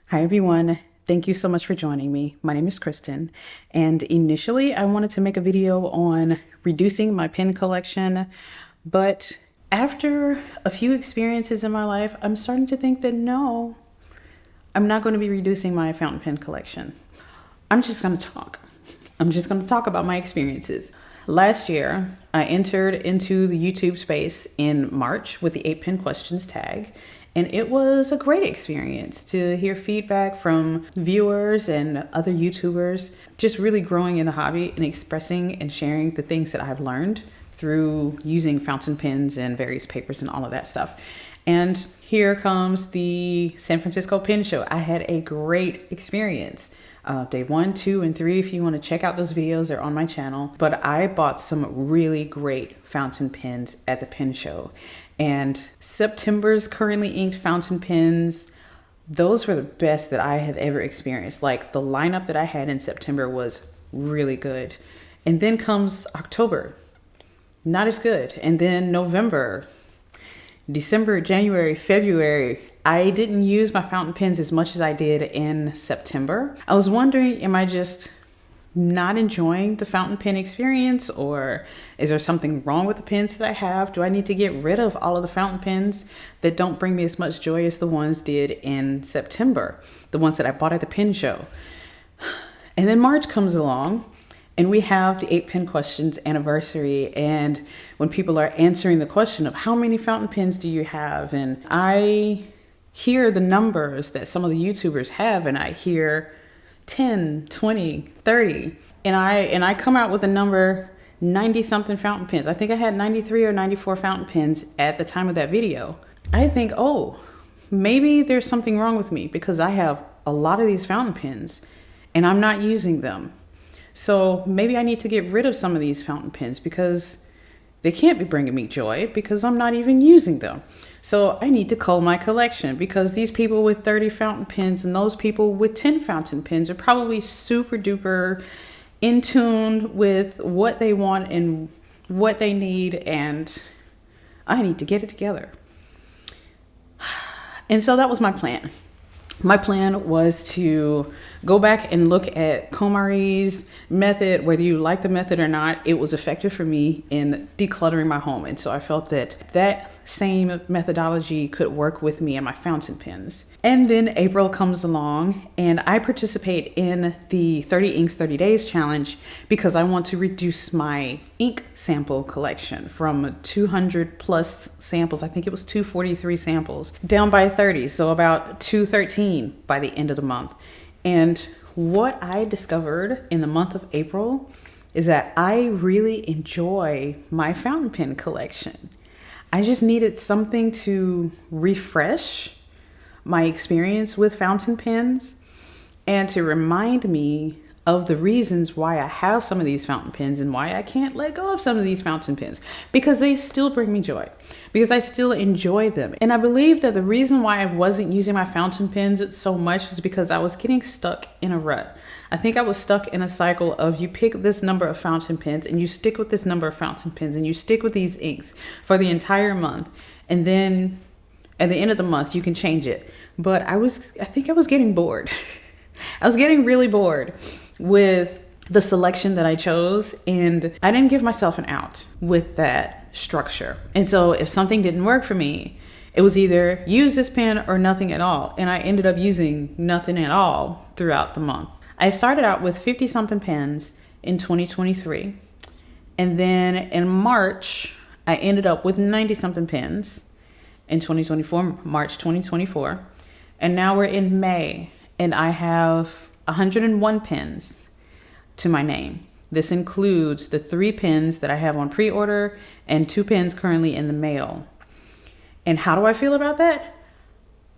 Hi, everyone. Thank you so much for joining me. My name is Kristen, and initially I wanted to make a video on reducing my pen collection, but after a few experiences in my life, I'm starting to think that no, I'm not going to be reducing my fountain pen collection. I'm just going to talk. I'm just going to talk about my experiences. Last year, I entered into the YouTube space in March with the 8 Pen Questions tag, and it was a great experience to hear feedback from viewers and other YouTubers, just really growing in the hobby and expressing and sharing the things that I've learned through using fountain pens and various papers and all of that stuff. And here comes the San Francisco Pen Show. I had a great experience. Day 1, 2, and 3, if you want to check out those videos, they're on my channel. But I bought some really great fountain pens at the pen show. And September's currently inked fountain pens, those were the best that I have ever experienced. Like, the lineup that I had in September was really good. And then comes October, not as good. And then November, December, January, February, I didn't use my fountain pens as much as I did in September. I was wondering, am I just not enjoying the fountain pen experience, or is there something wrong with the pens that I have? Do I need to get rid of all of the fountain pens that don't bring me as much joy as the ones did in September, the ones that I bought at the pen show? And then March comes along, and we have the 8 Pen Questions anniversary. And when people are answering the question of how many fountain pens do you have, and I hear the numbers that some of the YouTubers have, and I hear 10, 20, 30, and I come out with a number 90 something fountain pens. I think I had 93 or 94 fountain pens at the time of that video. I think, oh, maybe there's something wrong with me because I have a lot of these fountain pens and I'm not using them. So maybe I need to get rid of some of these fountain pens because they can't be bringing me joy because I'm not even using them. So I need to cull my collection because these people with 30 fountain pens and those people with 10 fountain pens are probably super duper in tune with what they want and what they need, and I need to get it together. And so that was my plan. My plan was to go back and look at KonMari's method. Whether you like the method or not, it was effective for me in decluttering my home. And so I felt that that same methodology could work with me and my fountain pens. And then April comes along and I participate in the 30 Inks 30 Days challenge because I want to reduce my ink sample collection from 200 plus samples. I think it was 243 samples down by 30. So about 213 by the end of the month. And what I discovered in the month of April is that I really enjoy my fountain pen collection. I just needed something to refresh my experience with fountain pens and to remind me of the reasons why I have some of these fountain pens and why I can't let go of some of these fountain pens, because they still bring me joy, because I still enjoy them. And I believe that the reason why I wasn't using my fountain pens so much was because I was getting stuck in a rut. I think I was stuck in a cycle of you pick this number of fountain pens and you stick with this number of fountain pens and you stick with these inks for the entire month. And then at the end of the month, you can change it. But I think I was getting bored. I was getting really bored with the selection that I chose, and I didn't give myself an out with that structure. And so if something didn't work for me, it was either use this pen or nothing at all. And I ended up using nothing at all throughout the month. I started out with 50 something pens in 2023. And then in March, I ended up with 90 something pens in 2024, March 2024. And now we're in May, and I have 101 pens to my name. This includes the 3 pens that I have on pre-order and 2 pens currently in the mail. And how do I feel about that?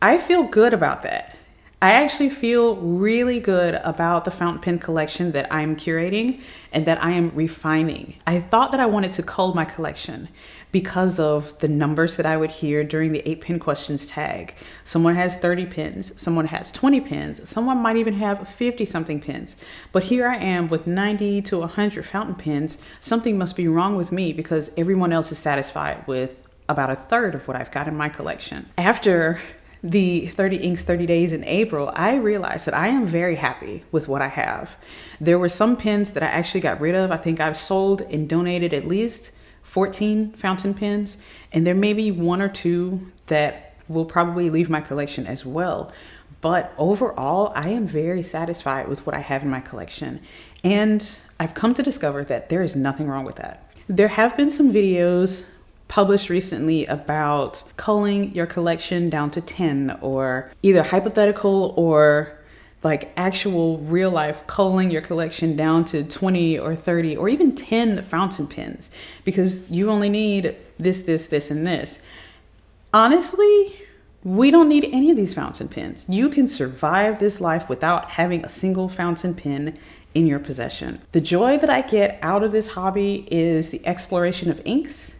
I feel good about that. I actually feel really good about the fountain pen collection that I'm curating and that I am refining. I thought that I wanted to cull my collection because of the numbers that I would hear during the 8 Pen Questions tag. Someone has 30 pens, someone has 20 pens, someone might even have 50 something pens. But here I am with 90 to 100 fountain pens. Something must be wrong with me because everyone else is satisfied with about a third of what I've got in my collection. After the 30 inks 30 days in April, I realized that I am very happy with what I have. There were some pens that I actually got rid of. I think I've sold and donated at least 14 fountain pens, and there may be one or two that will probably leave my collection as well. But overall, I am very satisfied with what I have in my collection. And I've come to discover that there is nothing wrong with that. There have been some videos published recently about culling your collection down to 10, or either hypothetical or like actual real life culling your collection down to 20 or 30 or even 10 fountain pens, because you only need this, and this. Honestly, we don't need any of these fountain pens. You can survive this life without having a single fountain pen in your possession. The joy that I get out of this hobby is the exploration of inks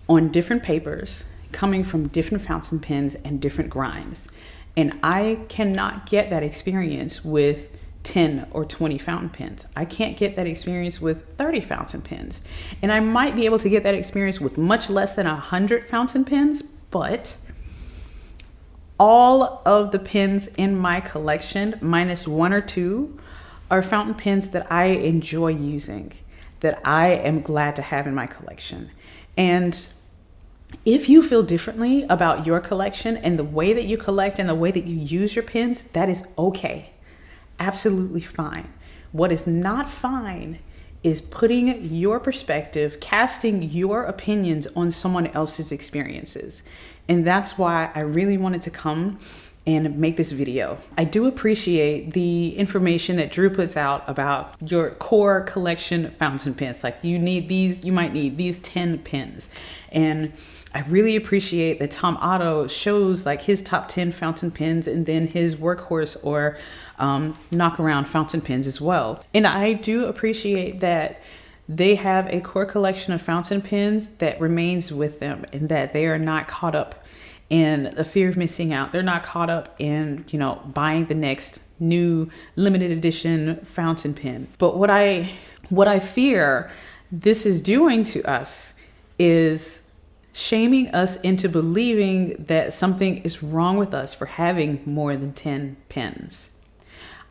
on different papers coming from different fountain pens and different grinds. And I cannot get that experience with 10 or 20 fountain pens. I can't get that experience with 30 fountain pens. And I might be able to get that experience with much less than 100 fountain pens, but all of the pens in my collection, minus one or two, are fountain pens that I enjoy using, that I am glad to have in my collection. And if you feel differently about your collection and the way that you collect and the way that you use your pens, that is okay. Absolutely fine. What is not fine is putting your perspective, casting your opinions on someone else's experiences. And that's why I really wanted to come and make this video. I do appreciate the information that Drew puts out about your core collection fountain pens. Like you might need these 10 pens. And I really appreciate that Tom Otto shows like his top 10 fountain pens and then his workhorse or knock around fountain pens as well. And I do appreciate that they have a core collection of fountain pens that remains with them, and that they are not caught up in the fear of missing out. They're not caught up in, buying the next new limited edition fountain pen. But what I fear this is doing to us is shaming us into believing that something is wrong with us for having more than 10 pens.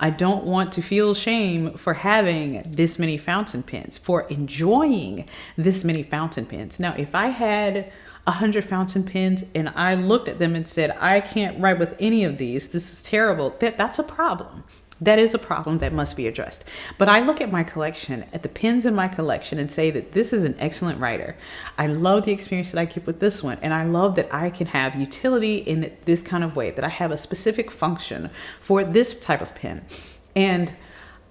I don't want to feel shame for having this many fountain pens, for enjoying this many fountain pens. Now, if I had 100 fountain pens and I looked at them and said, I can't write with any of these, this is terrible, that's a problem. That is a problem that must be addressed. But I look at my collection, at the pens in my collection, and say that this is an excellent writer. I love the experience that I get with this one. And I love that I can have utility in this kind of way, that I have a specific function for this type of pen. And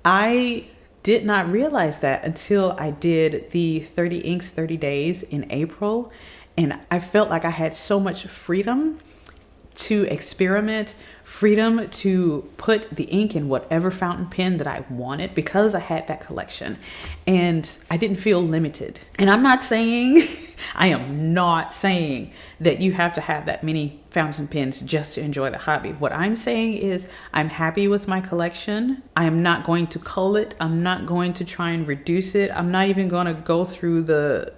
I did not realize that until I did the 30 inks, 30 days in April. And I felt like I had so much freedom to experiment, freedom to put the ink in whatever fountain pen that I wanted, because I had that collection and I didn't feel limited. And I am not saying that you have to have that many fountain pens just to enjoy the hobby. What I'm saying is I'm happy with my collection. I am not going to cull it. I'm not going to try and reduce it. I'm not even going to go through the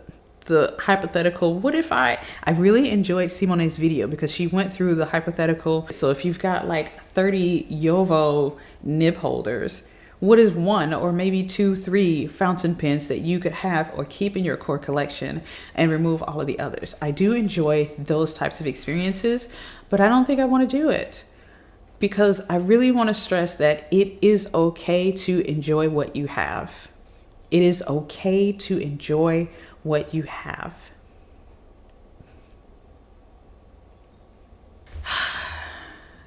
hypothetical. What if I really enjoyed Simone's video because she went through the hypothetical. So if you've got like 30 Yovo nib holders, what is one or maybe 2, 3 fountain pens that you could have or keep in your core collection and remove all of the others? I do enjoy those types of experiences, but I don't think I want to do it, because I really want to stress that it is okay to enjoy what you have. It is okay to enjoy what you have.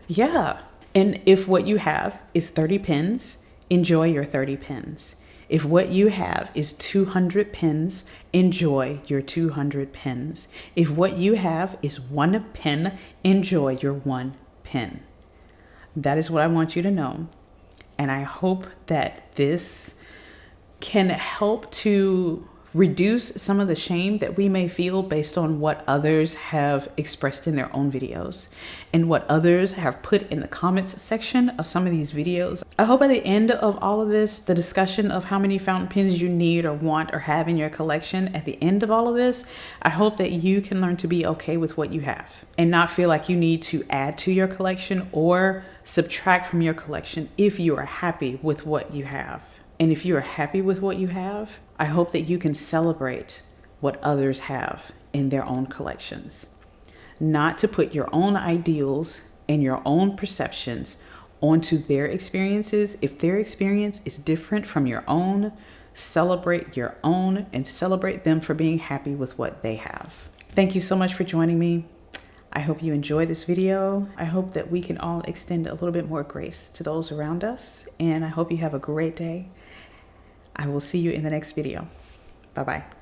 Yeah. And if what you have is 30 pens, enjoy your 30 pens. If what you have is 200 pens, enjoy your 200 pens. If what you have is 1 pen, enjoy your 1 pen. That is what I want you to know. And I hope that this can help to reduce some of the shame that we may feel based on what others have expressed in their own videos and what others have put in the comments section of some of these videos. I hope at the end of all of this, the discussion of how many fountain pens you need or want or have in your collection, at the end of all of this, I hope that you can learn to be okay with what you have and not feel like you need to add to your collection or subtract from your collection if you are happy with what you have. And if you are happy with what you have, I hope that you can celebrate what others have in their own collections. Not to put your own ideals and your own perceptions onto their experiences. If their experience is different from your own, celebrate your own and celebrate them for being happy with what they have. Thank you so much for joining me. I hope you enjoy this video. I hope that we can all extend a little bit more grace to those around us. And I hope you have a great day. I will see you in the next video. Bye-bye.